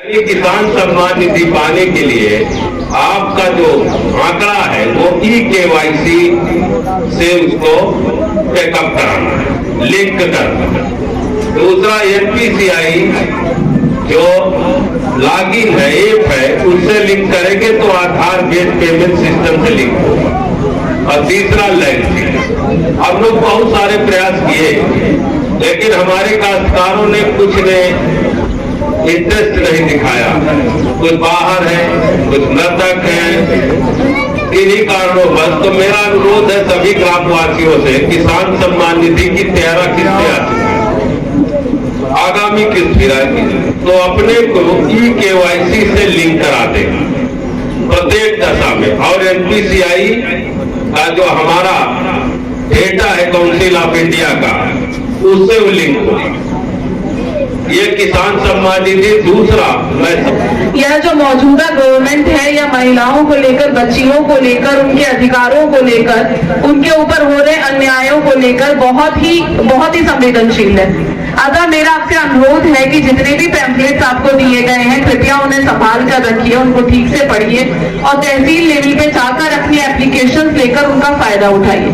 ये किसान सम्मान निधि पाने के लिए आपका जो आंकड़ा है वो KYC से उसको चेकअप कराना है, लिंक करना है। दूसरा NPCI जो लॉगिन है, ऐप है, उससे लिंक करेंगे तो आधार बेस्ड पेमेंट सिस्टम से लिंक होगा। और तीसरा लैंड फीस। हम लोग बहुत सारे प्रयास किए, लेकिन हमारे काश्तकारों ने कुछ ने इंटरेस्ट नहीं दिखाया। कुछ बाहर है, कुछ मृतक है, इन्हीं कारणों बस। तो मेरा अनुरोध है सभी ग्रामवासियों से, किसान सम्मान निधि की 13 किस्तें आ चुकी हैं, आगामी किस्त फिराई तो अपने को KYC से लिंक करा देगा प्रत्येक दशा में। और NPCI का जो हमारा डेटा है काउंसिल ऑफ इंडिया का, उससे वो लिंक होगा। ये किसान सम्मान निधि। दूसरा, यह जो मौजूदा गवर्नमेंट है या महिलाओं को लेकर, बच्चियों को लेकर, उनके अधिकारों को लेकर, उनके ऊपर हो रहे अन्यायों को लेकर बहुत ही संवेदनशील है। अतः मेरा आपसे अनुरोध है कि जितने भी पैम्फलेट्स आपको दिए गए हैं, कृपया उन्हें संभाल कर रखिए, उनको ठीक से पढ़िए और तहसील लेवल पे जाकर अपनी एप्लीकेशन लेकर उनका फायदा उठाइए।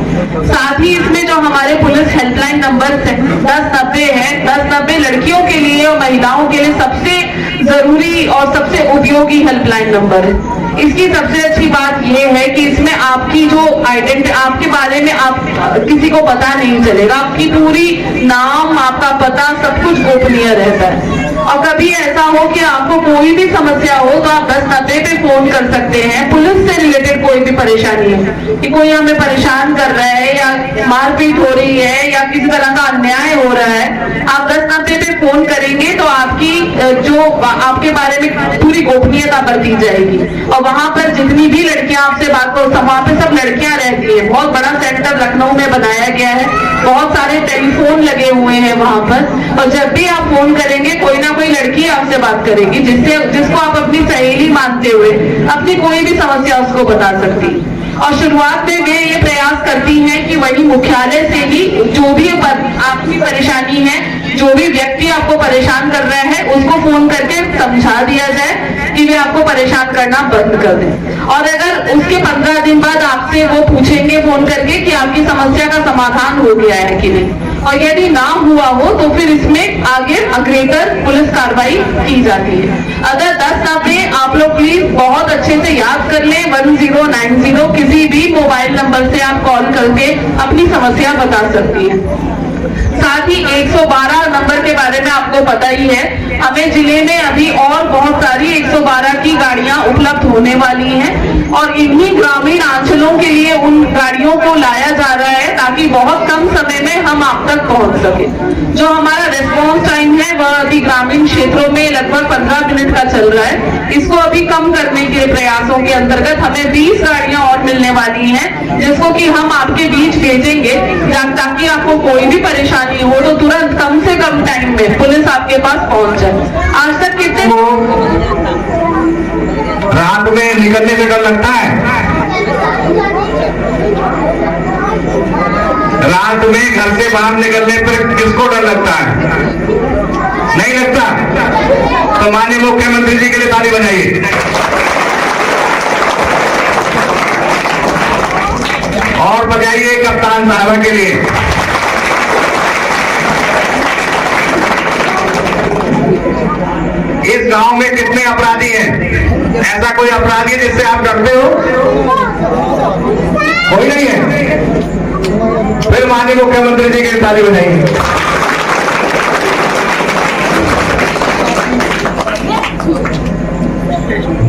साथ ही इसमें जो हमारे पुलिस हेल्पलाइन नंबर 1090 है, 1090 लड़कियों के लिए और महिलाओं के लिए सबसे जरूरी और सबसे उपयोगी हेल्पलाइन नंबर है। इसकी सबसे अच्छी बात यह है कि इसमें आपकी जो आइडेंटिटी, आपके बारे में आप किसी को पता नहीं चलेगा, आपकी पूरी नाम, आपका पता, सब कुछ गोपनीय रहता है। और कभी ऐसा हो कि आपको कोई भी समस्या हो तो आप 1090 पे फोन कर सकते हैं। पुलिस से रिलेटेड कोई भी परेशानी है कि कोई हमें परेशान कर रहा है या मारपीट हो रही है या किसी तरह का अन्याय हो रहा है, आप 1090 पे फोन करेंगे तो आपकी जो आपके बारे में पूरी गोपनीयता बरती जाएगी। और वहां पर जितनी भी लड़कियां आपसे बात करो, वहां पे सब लड़कियां रहती है। बहुत बड़ा सेंटर लखनऊ में बनाया गया है, बहुत सारे टेलीफोन लगे हुए हैं वहां पर। और जब भी आप फोन करेंगे कोई ना कोई लड़की आपसे बात करेगी, जिसको आप अपनी सहेली मानते हुए अपनी कोई भी समस्या उसको बता सकती। और शुरुआत में वे ये प्रयास करती हैं कि वही मुख्यालय से ही जो भी आपकी परेशानी है, जो भी व्यक्ति आपको परेशान कर रहा है, उसको फोन करके समझा दिया जाए कि वे आपको परेशान करना बंद कर दें। और अगर उसके 15 दिन बाद आपसे वो पूछेंगे फोन करके कि आपकी समस्या का समाधान हो गया है कि नहीं, और यदि ना हुआ हो तो फिर इसमें आगे अग्रेतर पुलिस कार्रवाई की जाती है। अगर 1090 आप लोग प्लीज बहुत अच्छे से याद कर लें, 1090 किसी भी मोबाइल नंबर से आप कॉल करके अपनी समस्या बता सकती हैं। साथ ही 112 नंबर के बारे में आपको पता ही है, हमें जिले में अभी और बहुत सारी 112 की गाड़ियां उपलब्ध होने वाली हैं और इन्हीं ग्रामीण अंचलों के लिए उन गाड़ियों को लाया जा रहा है ताकि बहुत कम समय में हम आप तक पहुंच सके। जो हमारा रिस्पॉन्स टाइम है वह अभी ग्रामीण क्षेत्रों में लगभग 15 मिनट का चल रहा है। इसको अभी कम करने के प्रयासों के अंतर्गत हमें 20 गाड़ियां और मिलने वाली हैं, जिसको कि हम आपके बीच भेजेंगे ताकि आपको कोई भी परेशानी हो तो तुरंत कम से कम टाइम में पुलिस आपके पास पहुंच जाए। आज तक कितने रात में निकलने से डर लगता है? रात में घर से बाहर निकलने पर किसको डर लगता है? नहीं लगता? तो माननीय मुख्यमंत्री जी के लिए ताली बजाइए। और बजाइए कप्तान साहब के लिए। इस गांव में कितने अपराधी हैं? ऐसा कोई अपराधी जिससे आप डरते हो? कोई नहीं है? फिर माननीय मुख्यमंत्री जी के ताली बजाइए।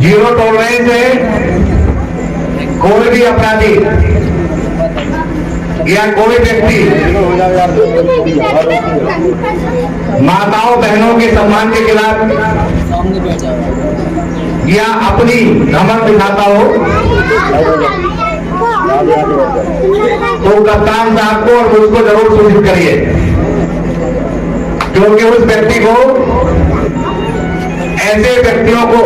जीरो टॉलरेंस है। कोई भी अपराधी या कोई व्यक्ति माताओं बहनों के सम्मान के खिलाफ या अपनी घमंड दिखाता हो तो कप्तान साहब को और मुझको जरूर सूचित करिए, क्योंकि उस व्यक्ति को, ऐसे व्यक्तियों को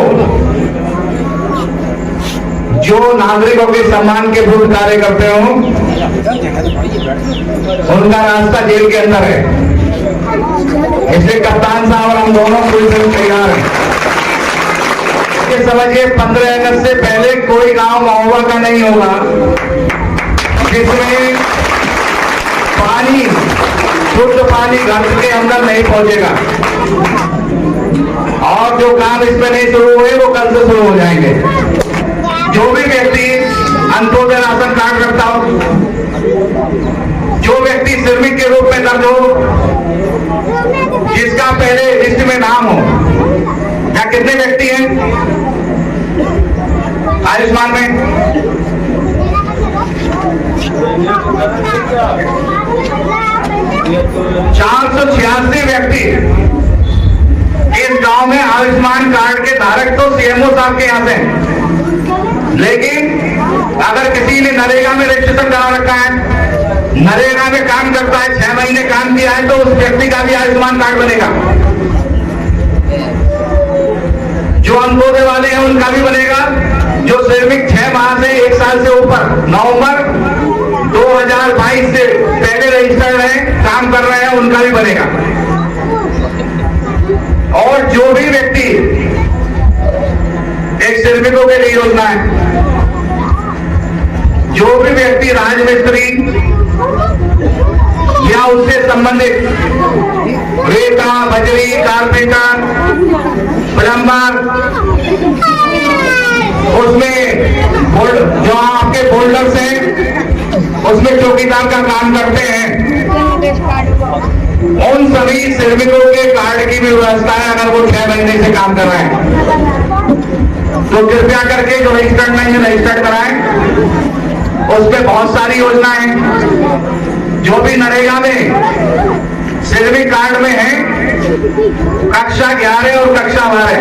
जो नागरिकों के सम्मान के विरुद्ध कार्य करते हो, उनका रास्ता जेल के अंदर है। इसलिए कप्तान साहब और हम दोनों पूरी तरह तैयार हैं। ये समझिए 15 अगस्त से पहले कोई गांव महोबा का नहीं होगा जिसमें पानी, शुद्ध पानी घर के अंदर नहीं पहुंचेगा। और जो काम इसमें नहीं शुरू हुए वो कल से शुरू हो जाएंगे। जो भी व्यक्ति अंत्योदय राशन कार्ड रखता हो, जो व्यक्ति श्रमिक के रूप में दर्ज हो, जिसका पहले लिस्ट में नाम हो, या कितने व्यक्ति हैं आयुष्मान में? 486 व्यक्ति इस गांव में आयुष्मान कार्ड के धारक तो सीएमओ साहब के यहाँ से हैं। लेकिन अगर किसी ने नरेगा में रजिस्ट्रेशन करा रखा है, नरेगा में काम करता है, 6 महीने काम किया है, तो उस व्यक्ति का भी आयुष्मान कार्ड बनेगा। जो अंत्योदय वाले हैं उनका भी बनेगा। जो श्रमिक 6 माह से 1 साल से ऊपर नवंबर 2022 से पहले रजिस्टर्ड हैं, काम कर रहे हैं, उनका भी बनेगा। और जो भी व्यक्ति, एक श्रमिकों के लिए योजना है, जो भी व्यक्ति राजमिस्त्री या उससे संबंधित रेता, बजरी, कारपेंटर, प्लम्बर, उसमें जो आपके फोल्डर्स हैं उसमें चौकीदार का काम करते हैं, उन सभी श्रमिकों के कार्ड की भी व्यवस्था है। अगर वो 6 महीने से काम कर रहे हैं तो कृपया करके जो रजिस्टर्ड नहीं है रजिस्टर्ड कराएं। उसमें बहुत सारी योजनाएं हैं। जो भी नरेगा में श्रमिक कार्ड में है, कक्षा 11 और कक्षा 12,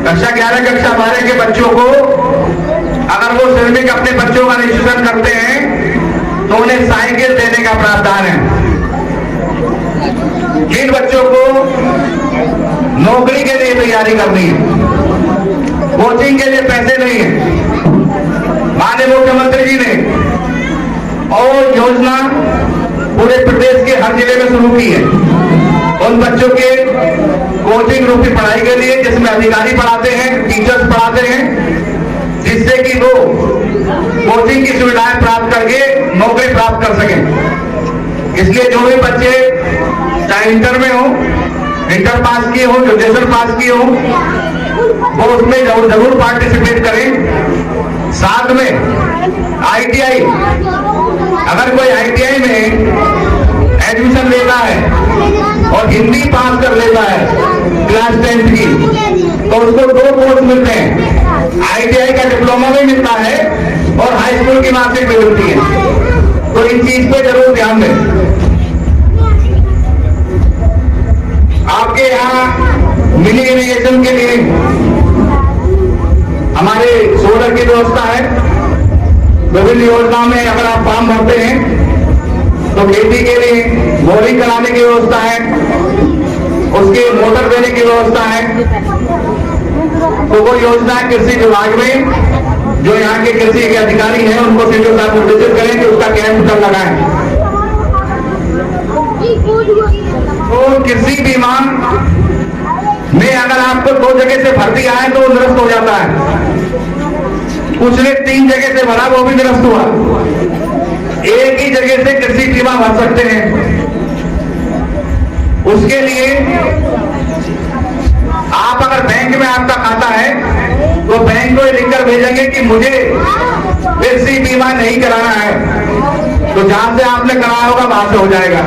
कक्षा 11 कक्षा 12 के बच्चों को अगर वो श्रमिक अपने बच्चों का रजिस्ट्रेशन करते हैं तो उन्हें साइकिल देने का प्रावधान है। जिन बच्चों को नौकरी के लिए तैयारी करनी है, कोचिंग के लिए पैसे नहीं है, माननीय मुख्यमंत्री जी ने और योजना पूरे प्रदेश के हर जिले में शुरू की है। उन बच्चों के कोचिंग रूपी पढ़ाई के लिए, जिसमें अधिकारी पढ़ाते हैं, टीचर्स पढ़ाते हैं, जिससे कि वो कोचिंग की सुविधाएं प्राप्त करके नौकरी प्राप्त कर सकें। इसलिए जो भी बच्चे चाहे इंटर में हो, इंटर पास किए हो, ग्रेजुएशन पास किए हो, वो उसमें जरूर पार्टिसिपेट करें। साथ में आईटीआई, अगर कोई आईटीआई में एडमिशन लेता है और हिंदी पास कर लेता है क्लास 10 की, तो उसको 2 कोर्स मिलते हैं। आईटीआई का डिप्लोमा भी मिलता है और हाई स्कूल की मार्कशीट भी मिलती है। तो इन चीज पे जरूर ध्यान दें। आपके यहाँ मिनी इरिगेशन के लिए हमारे सोलर की व्यवस्था है। विभिन्न योजनाओं में अगर आप फॉर्म भरते हैं तो खेती के लिए बोरिंग कराने की व्यवस्था है, उसके मोटर देने की व्यवस्था है। तो वो योजना कृषि विभाग में जो यहाँ के कृषि के अधिकारी हैं उनको सीधे साथ निर्देशित करें कि उसका कैंप कर लगाएं। तो कृषि बीमा में अगर आपको 2 जगह से भर दिया है तो वो निरस्त हो जाता है। कुछ ने 3 जगह से भरा, वो भी निरस्त हुआ। एक ही जगह से कृषि बीमा भर सकते हैं। उसके लिए आप अगर बैंक में आपका खाता है तो बैंक को लिखकर भेजेंगे कि मुझे कृषि बीमा नहीं कराना है, तो जहां से आपने कराया होगा वहां से हो जाएगा।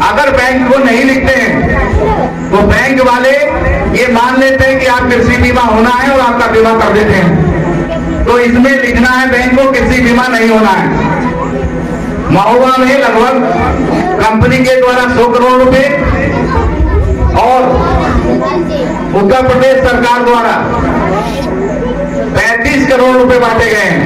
अगर बैंक को नहीं लिखते हैं तो बैंक वाले ये मान लेते हैं कि आप कृषि बीमा होना है और आपका बीमा कर देते हैं। तो इसमें लिखना है बैंक को कृषि बीमा नहीं होना है। महोबा में लगभग कंपनी के द्वारा 100 करोड़ रुपए और उत्तर प्रदेश सरकार द्वारा 35 करोड़ रुपए बांटे गए हैं।